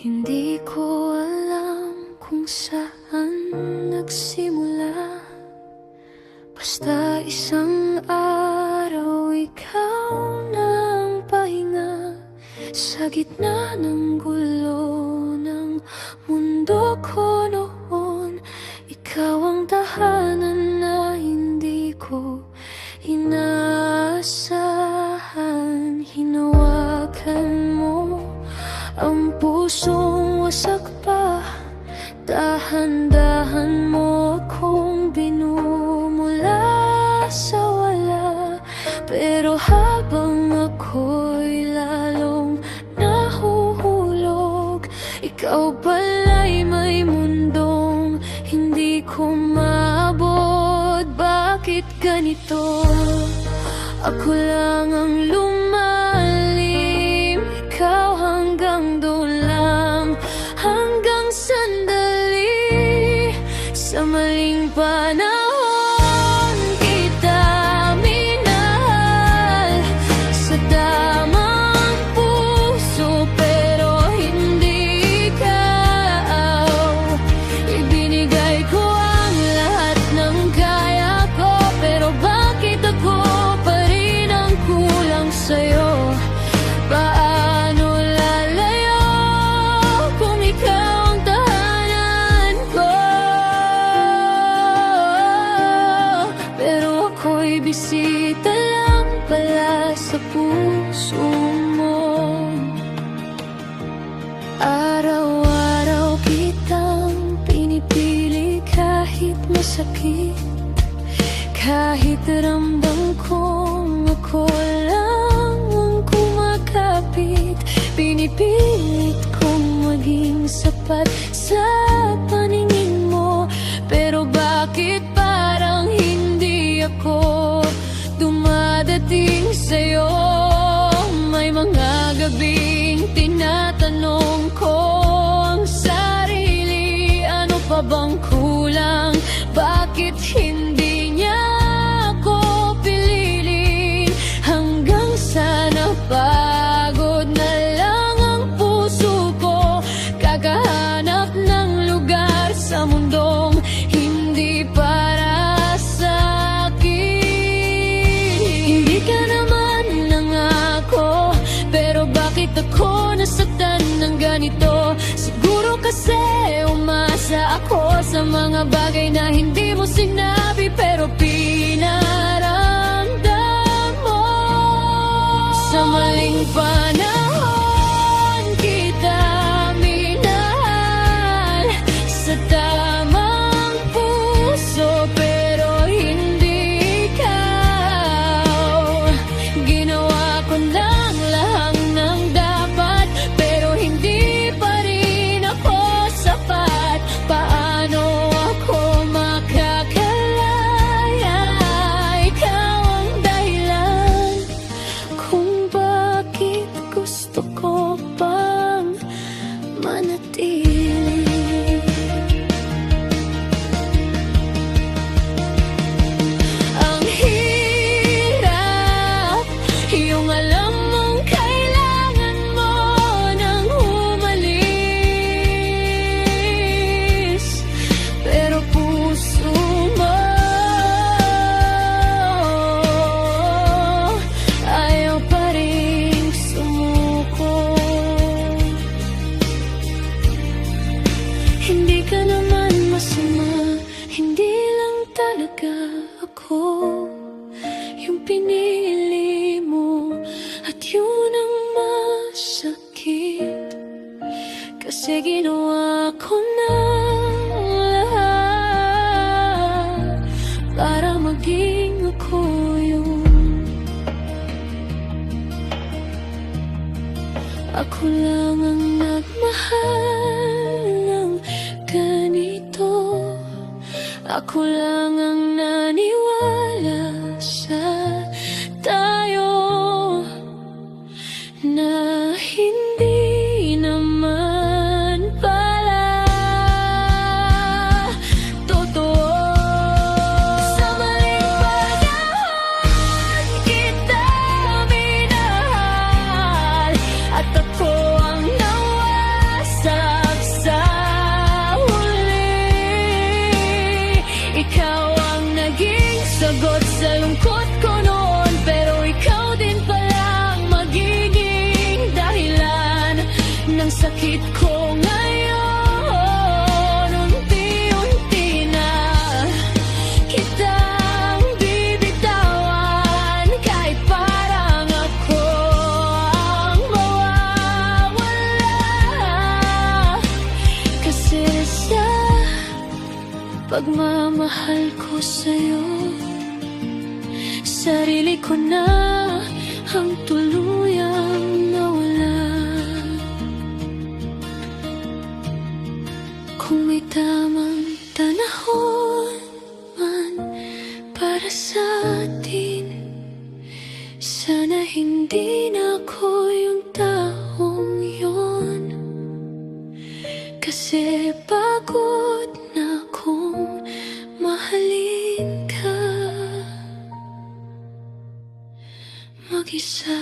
Hindi ko alam kung saan nagsimula, basta isang araw ikaw na ang pahinga sa gitna ng gulo ng mundo ko noon. Ikaw ang tahanan na hindi ko inaasahan. Hinawakan mo ang pusong wasak pa, dahan-dahan mo akong binumula sa wala. Pero habang ako'y lalong nahuhulog, ikaw pala'y may mundong hindi ko maabot. Bakit ganito? Ako lang ang lumalim, ikaw hanggang doon lang, hanggang sandali. Sa maling panahon kita minahal, sa damang puso pero hindi ikaw. Ibinigay ko ang lahat ng kaya ko, pero bakit ako pa rin ang kulang sa'yo? Paano lalayo kung ikaw ang tahanan ko? Pero ako'y bisita lang pala sa puso mo. Araw-araw kitang pinipili kahit masakit, kahit ramdam kong ako lang ang kumakapit. Pinipilit kong maging sapat sa paningin mo, pero bakit parang hindi ako dumadating sa'yo? May mga gabing tinatanong ko ang sarili, ano pa bang kulang? Bakit hindi niya ako piliin? Hanggang sa napagod na lang ang puso ko, kakahanap ng lugar sa mundong hindi para sa akin. Hindi ka naman nangako, pero bakit ako nasaktan ng ganito? Siguro kasi umasa ako sa mga bagay na hindi mo sinabi, pero pinaramdam mo. Sa maling panahon kita minahal, sa tamang puso pero hindi ikaw. Ginawa ko lang lahat ng dapat, pero hindi pa rin ako sapat. Paano ako makakalaya? Ikaw ang dahilan kung bakit gusto ko pang manatili. Ang hirap, yung alam mong kailangan mo nang umalis, pero puso mo ayaw pa rin sumuko. Hindi ka naman masama, hindi lang talaga ako yung pinili mo, at yun ang masakit. Kasi ginawa ko na lahat para maging ako yun. Ako lang ang nagmahal ng ganito, ako lang ang naniwala sa tayo, na hindi naman pala totoo. Sa maling panahon kita minahal, at ako ang nawasa ng sakit ko ngayon. Unti-unti na kitang bibitawan, kahit parang ako ang mawawala. Kasi sa pagmamahal ko sa'yo, sarili ko na ang tuluyang nawala. Kung may tamang panahon man para sa atin, sana hindi na ako yung taong yon. Kasi pagod na akong mahalin ka mag-isa.